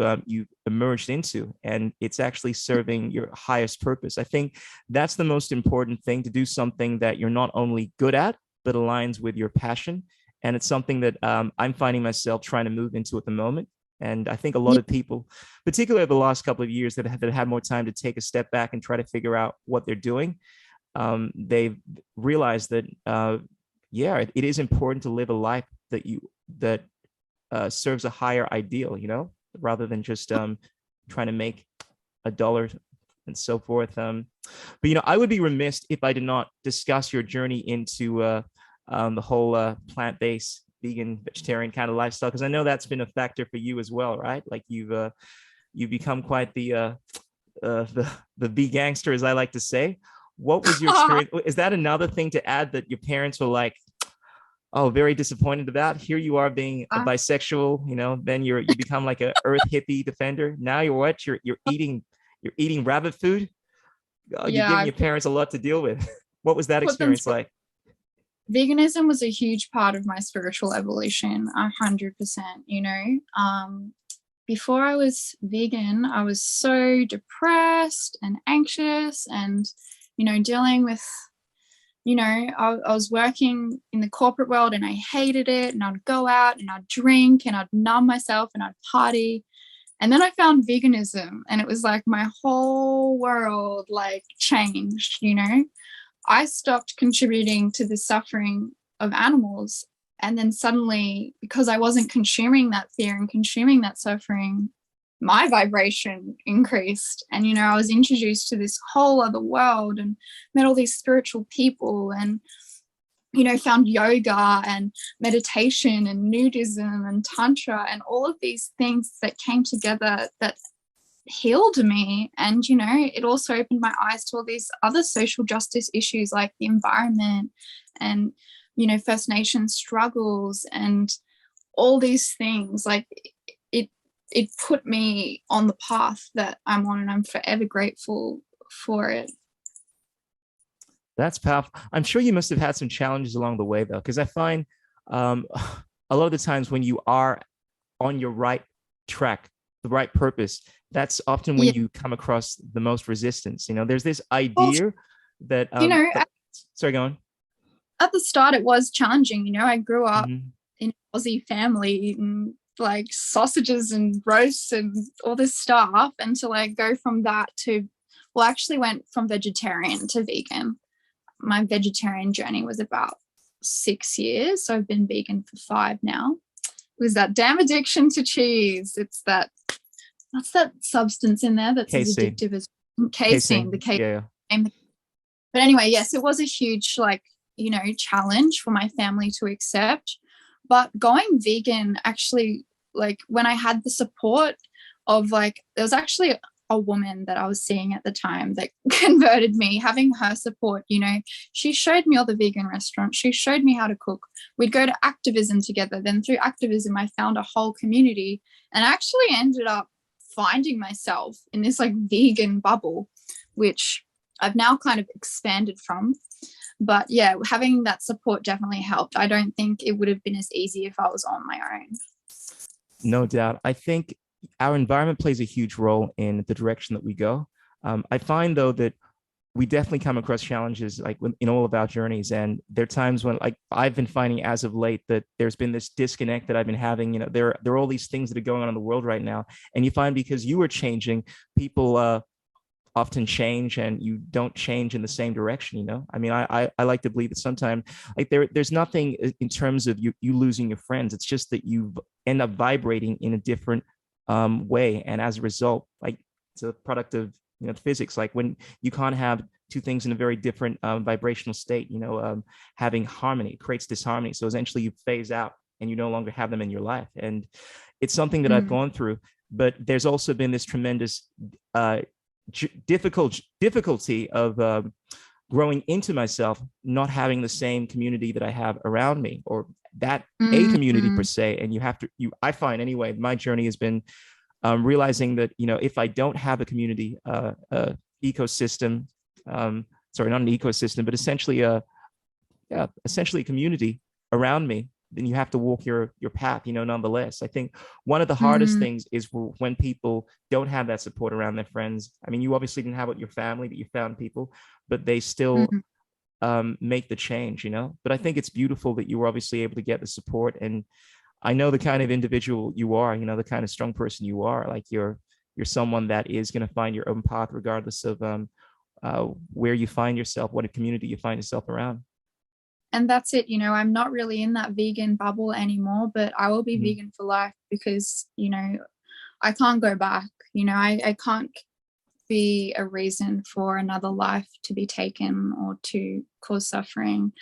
emerged into, and it's actually serving your highest purpose. I think that's the most important thing, to do something that you're not only good at, but aligns with your passion. And it's something that I'm finding myself trying to move into at the moment. And I think a lot of people, particularly the last couple of years, that have had more time to take a step back and try to figure out what they're doing, they've realized that, it is important to live a life that serves a higher ideal, you know, rather than just trying to make a dollar and so forth. But, you know, I would be remiss if I did not discuss your journey into the whole plant-based, vegan, vegetarian kind of lifestyle, because I know that's been a factor for you as well, right? Like you've become quite the the B gangster, as I like to say. What was your experience? Is that another thing to add that your parents were like, oh, very disappointed about? Here you are being a bisexual, you know, then you become like a earth hippie defender. Now you're what? You're eating rabbit food. Oh, you're Yeah, giving your parents a lot to deal with. What was that put them experience like? veganism was a huge part of my spiritual evolution, 100%, you know. Before I was vegan, I was so depressed and anxious and, you know, dealing with, you know, I was working in the corporate world and I hated it, and I'd go out and I'd drink and I'd numb myself and I'd party. And then I found veganism, and it was like my whole world like changed, you know. I stopped contributing to the suffering of animals. And then suddenly, because I wasn't consuming that fear and consuming that suffering, my vibration increased. And, you know, I was introduced to this whole other world and met all these spiritual people and, you know, found yoga and meditation and nudism and tantra and all of these things that came together that healed me. And, you know, it also opened my eyes to all these other social justice issues like the environment and, you know, First Nations struggles and all these things. Like it put me on the path that I'm on, and I'm forever grateful for it. That's powerful. I'm sure you must have had some challenges along the way, though, because I find a lot of the times when you are on your right track, the right purpose, that's often when you come across the most resistance. You know, there's this idea that, you know, sorry, go on. At the start, it was challenging. You know, I grew up in an Aussie family eating like sausages and roasts and all this stuff. And to like go from that to, well, I actually went from vegetarian to vegan. My vegetarian journey was about 6 years. So I've been vegan for 5 now. It was that damn addiction to cheese. It's that, what's that substance in there that's casein. as addictive as casein, the casein. Yeah. But anyway, yes, it was a huge, like, you know, challenge for my family to accept. But going vegan, actually, like when I had the support of like, there was actually a woman that I was seeing at the time that converted me, having her support, you know, she showed me all the vegan restaurants. She showed me how to cook. We'd go to activism together. Then through activism, I found a whole community and I actually ended up finding myself in this like vegan bubble, which I've now kind of expanded from. But yeah, having that support definitely helped. I don't think it would have been as easy if I was on my own. No doubt. I think our environment plays a huge role in the direction that we go. I find, though, that we definitely come across challenges like in all of our journeys. And there are times when, like, I've been finding as of late that there's been this disconnect that I've been having. You know, there are all these things that are going on in the world right now. And you find because you are changing, people often change and you don't change in the same direction. You know, I mean, I like to believe that sometimes like there's nothing in terms of you losing your friends. It's just that you end up vibrating in a different way. And as a result, like it's a product of, you know, physics. Like when you can't have two things in a very different vibrational state, you know, having harmony creates disharmony. So essentially you phase out and you no longer have them in your life. And it's something that I've gone through, but there's also been this tremendous difficulty of growing into myself, not having the same community that I have around me, or that a community per se. And I find anyway, my journey has been realizing that, you know, if I don't have a community, ecosystem, sorry, not an ecosystem, but essentially a community around me, then you have to walk your path, you know, nonetheless. I think one of the hardest things is when people don't have that support around their friends. I mean, you obviously didn't have it with your family, that you found people, but they still make the change, you know. But I think it's beautiful that you were obviously able to get the support. And I know the kind of individual you are, you know, the kind of strong person you are. Like you're someone that is going to find your own path regardless of where you find yourself, what a community you find yourself around. And that's it, you know, I'm not really in that vegan bubble anymore, but I will be vegan for life because, you know, I can't go back. You know, I can't be a reason for another life to be taken or to cause suffering.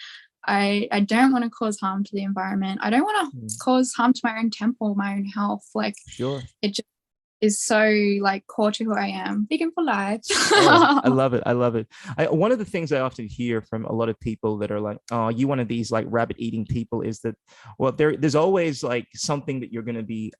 I don't want to cause harm to the environment. I don't want to cause harm to my own temple, my own health. Like, sure. is so like core to who I am. Vegan for life. Oh, I love it. I love it. One of the things I often hear from a lot of people that are like, "Oh, you one of these like rabbit eating people," is that, well, there's always like something that you're going to be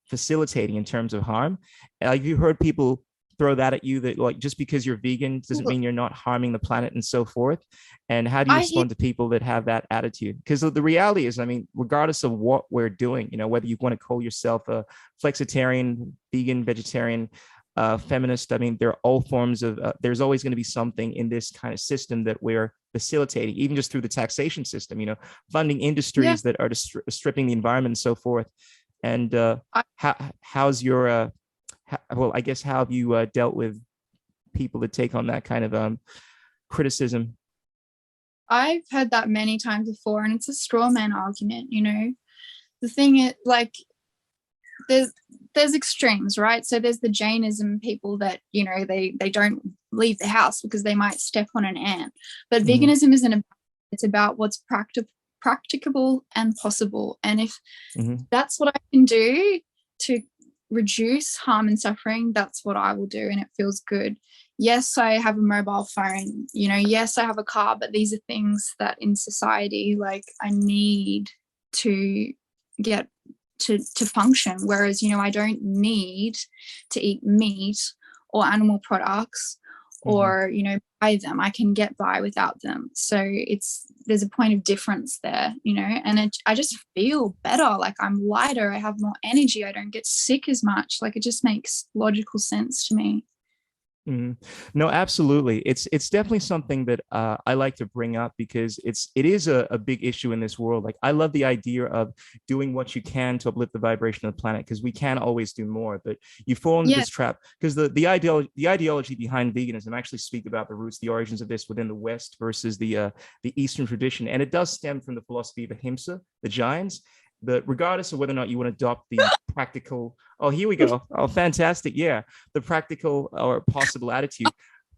facilitating in terms of harm. Have you heard people throw that at you, that like just because you're vegan doesn't mean you're not harming the planet and so forth? And how do you I hear respond to people that have that attitude? Because the reality is, I mean, regardless of what we're doing, you know, whether you want to call yourself a flexitarian, vegan, vegetarian, feminist, I mean, there are all forms of, there's always going to be something in this kind of system that we're facilitating, even just through the taxation system, you know, funding yeah. industries that are just stripping the environment and so forth. And I, how's your, well, I guess, how have you dealt with people that take on that kind of criticism? I've heard that many times before, and it's a straw man argument, you know. The thing is, like, there's extremes, right? So there's the Jainism people that, you know, they don't leave the house because they might step on an ant. But veganism isn't about, it's about what's practicable and possible. And if that's what I can do to reduce harm and suffering, that's what I will do, and it feels good. Yes, I have a mobile phone, you know, yes, I have a car, but these are things that in society, like, I need to get to function. Whereas, you know, I don't need to eat meat or animal products or, you know, buy them. I can get by without them. So there's a point of difference there, you know, and I just feel better. Like, I'm lighter, I have more energy, I don't get sick as much. Like, it just makes logical sense to me. No, absolutely. It's definitely something that I like to bring up, because it is a big issue in this world. Like, I love the idea of doing what you can to uplift the vibration of the planet, because we can always do more. But you fall into this trap, because the ideology behind veganism actually speak about the roots, the origins of this within the West versus the Eastern tradition, and it does stem from the philosophy of ahimsa, the giants. But regardless of whether or not you want to adopt the practical, oh, here we go. Oh, fantastic. Yeah. The practical or possible attitude.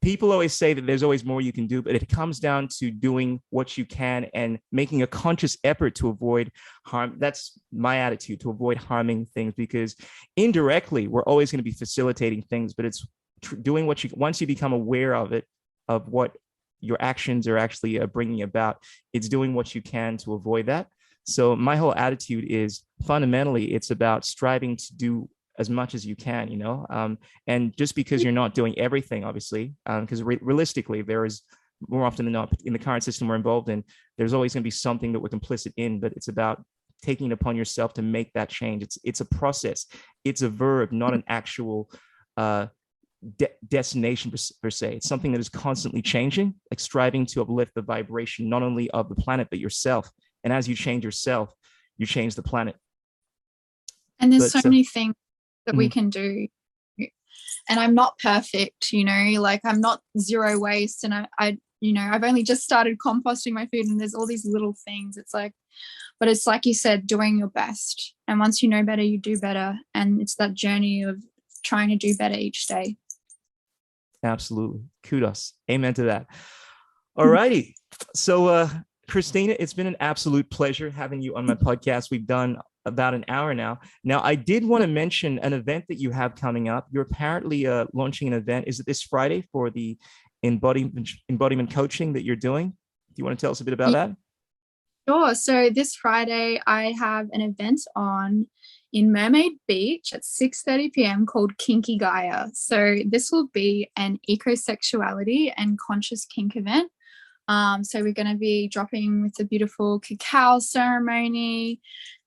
People always say that there's always more you can do, but it comes down to doing what you can and making a conscious effort to avoid harm. That's my attitude, to avoid harming things, because indirectly we're always going to be facilitating things, but it's doing what you, once you become aware of it, of what your actions are actually bringing about, it's doing what you can to avoid that. So my whole attitude is, fundamentally, it's about striving to do as much as you can, you know, and just because you're not doing everything, obviously, because realistically, there is, more often than not, in the current system we're involved in, there's always going to be something that we're complicit in, but it's about taking it upon yourself to make that change. It's a process. It's a verb, not an actual destination per se. It's something that is constantly changing, like striving to uplift the vibration, not only of the planet, but yourself. And as you change yourself, you change the planet. And there's so many things that we can do. And I'm not perfect, you know, like, I'm not zero waste. And I, you know, I've only just started composting my food, and there's all these little things. It's like, but it's like you said, doing your best. And once you know better, you do better. And it's that journey of trying to do better each day. Absolutely. Kudos. Amen to that. All righty. So, Christina, it's been an absolute pleasure having you on my podcast. We've done about an hour now. Now, I did want to mention an event that you have coming up. You're apparently launching an event. Is it this Friday for the embodiment coaching that you're doing? Do you want to tell us a bit about that? Sure. So this Friday, I have an event on in Mermaid Beach at 6:30 p.m. called Kinky Gaia. So this will be an eco-sexuality and conscious kink event. So we're going to be dropping with a beautiful cacao ceremony,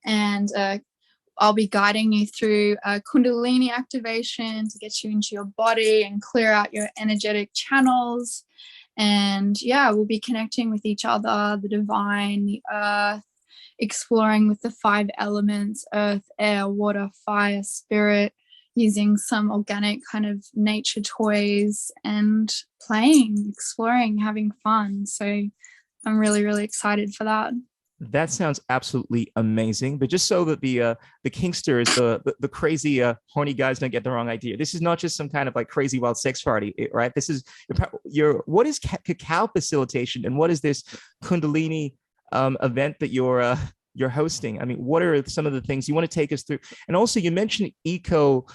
and I'll be guiding you through a kundalini activation to get you into your body and clear out your energetic channels. And yeah, we'll be connecting with each other, the divine, the earth, exploring with the 5 elements: earth, air, water, fire, spirit, using some organic kind of nature toys and playing, exploring, having fun. So I'm really, really excited for that. That sounds absolutely amazing. But just so that the kinksters, the crazy horny guys don't get the wrong idea, this is not just some kind of like crazy wild sex party, right? This is what is cacao facilitation, and what is this kundalini event that you're hosting? I mean, what are some of the things you want to take us through? And also, you mentioned eco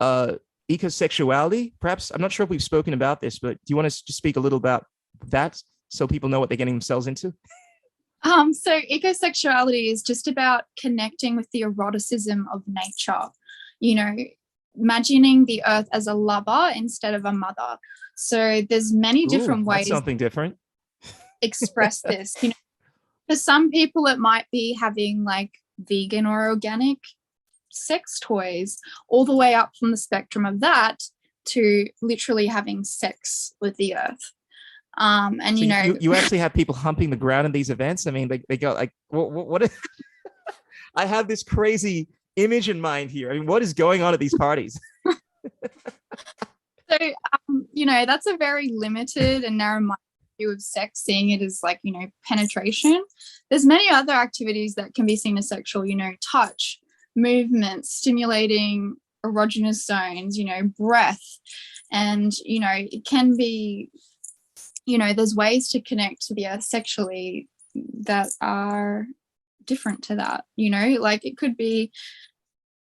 ecosexuality, perhaps. I'm not sure if we've spoken about this, but do you want to just speak a little about that so people know what they're getting themselves into? So ecosexuality is just about connecting with the eroticism of nature, you know, imagining the earth as a lover instead of a mother. So there's many different That's ways something different. to express this. You know, for some people it might be having like vegan or organic sex toys, all the way up from the spectrum of that to literally having sex with the earth. And So you know, you actually have people humping the ground in these events. I mean, they go like, what is I have this crazy image in mind here. I mean, what is going on at these parties? so you know, that's a very limited and narrow-minded view of sex, seeing it as like, you know, penetration. There's many other activities that can be seen as sexual, you know, touch, movement, stimulating erogenous zones, you know, breath. And, you know, it can be, you know, there's ways to connect to the earth sexually that are different to that, you know, like it could be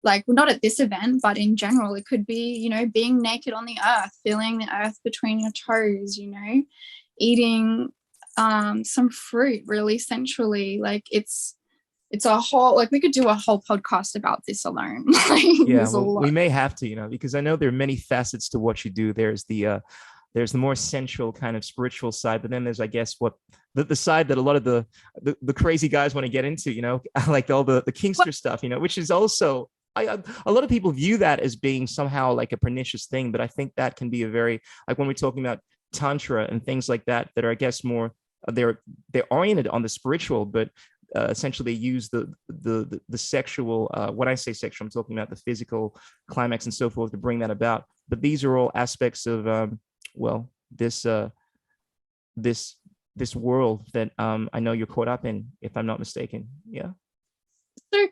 like, not at this event, but in general, it could be, you know, being naked on the earth, feeling the earth between your toes, you know, eating some fruit really sensually. Like it's a whole, like we could do a whole podcast about this alone. Like, Yeah, well, we may have to, you know, because I know there are many facets to what you do. There's the more sensual kind of spiritual side, but then there's, I guess, what the side that a lot of the crazy guys want to get into, you know, like all the kinkster stuff, you know, which is also, a lot of people view that as being somehow like a pernicious thing, but I think that can be a very, like when we're talking about tantra and things like that are, I guess, more they're oriented on the spiritual, but essentially they use the sexual. When I say sexual, I'm talking about the physical climax and so forth to bring that about. But these are all aspects of well, this world that I know you're caught up in, if I'm not mistaken. Yeah. So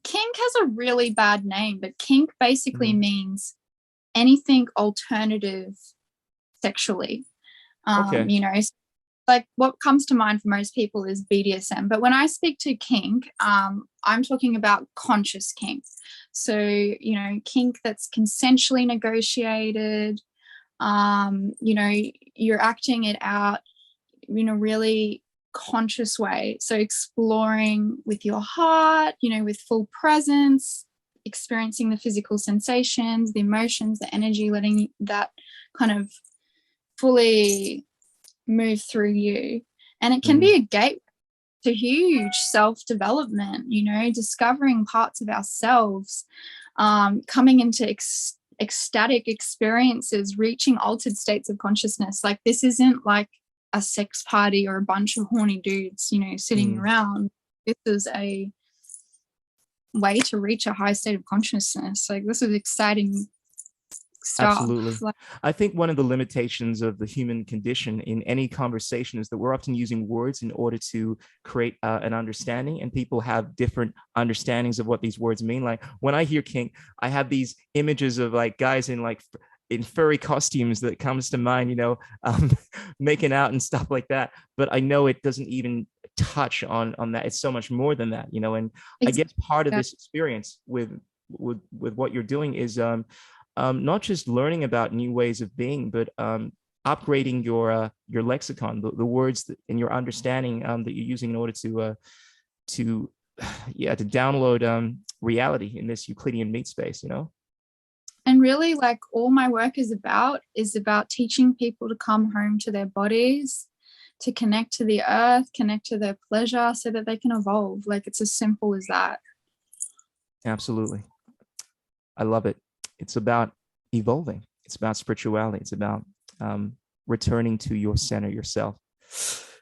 kink has a really bad name, but kink basically Mhm. means anything alternative sexually. Okay. You know, like what comes to mind for most people is BDSM. But when I speak to kink, I'm talking about conscious kink. So, you know, kink that's consensually negotiated, you know, you're acting it out in a really conscious way. So exploring with your heart, you know, with full presence, experiencing the physical sensations, the emotions, the energy, letting that kind of fully move through you. And it can be a gateway to huge self-development, you know, discovering parts of ourselves, coming into ecstatic experiences, reaching altered states of consciousness. Like this isn't like a sex party or a bunch of horny dudes, you know, sitting around. This is a way to reach a high state of consciousness. Like this is exciting stuff. Absolutely. Like, I think one of the limitations of the human condition in any conversation is that we're often using words in order to create an understanding, and people have different understandings of what these words mean. Like when I hear kink, I have these images of like guys in furry costumes that comes to mind, you know, making out and stuff like that. But I know it doesn't even touch on that. It's so much more than that, you know. And I guess part of this experience with what you're doing is not just learning about new ways of being, but upgrading your lexicon, the words and your understanding that you're using in order to download reality in this Euclidean meat space, you know. and really, like all my work is about teaching people to come home to their bodies, to connect to the earth, connect to their pleasure, so that they can evolve. Like it's as simple as that. Absolutely. I love it. It's about evolving. It's about spirituality. It's about returning to your center, yourself.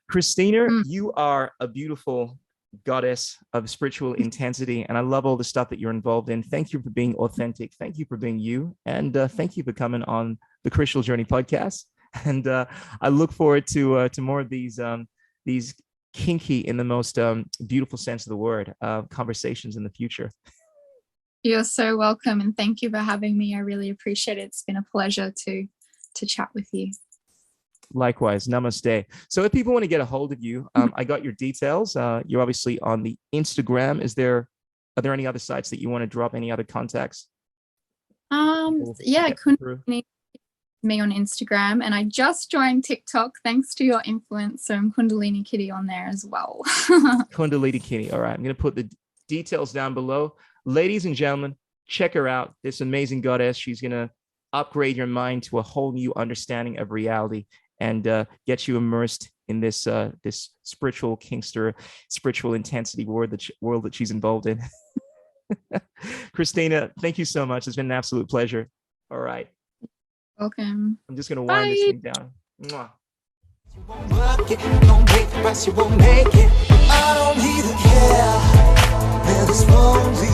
Christina, you are a beautiful goddess of spiritual intensity, and I love all the stuff that you're involved in. Thank you for being authentic. Thank you for being you, and thank you for coming on the Crystal Journey podcast. And I look forward to more of these kinky, in the most beautiful sense of the word, conversations in the future. You're so welcome, and thank you for having me. I really appreciate it. It's been a pleasure to chat with you. Likewise, namaste. So if people want to get a hold of you, I got your details. You're obviously on the Instagram. Are there any other sites that you want to drop, any other contacts? Yeah, Step through. Kundalini me on Instagram, and I just joined TikTok thanks to your influence. So I'm Kundalini Kitty on there as well. Kundalini.kitty. All right, I'm going to put the details down below. Ladies and gentlemen, check her out. This amazing goddess. She's going to upgrade your mind to a whole new understanding of reality and get you immersed in this this spiritual kinkster, spiritual intensity world that she's involved in. Christina, thank you so much. It's been an absolute pleasure. All right. Welcome. I'm just going to wind this thing down. Mwah. You won't work it, don't break the rest, you won't make it. I don't even care. Where this won't lead.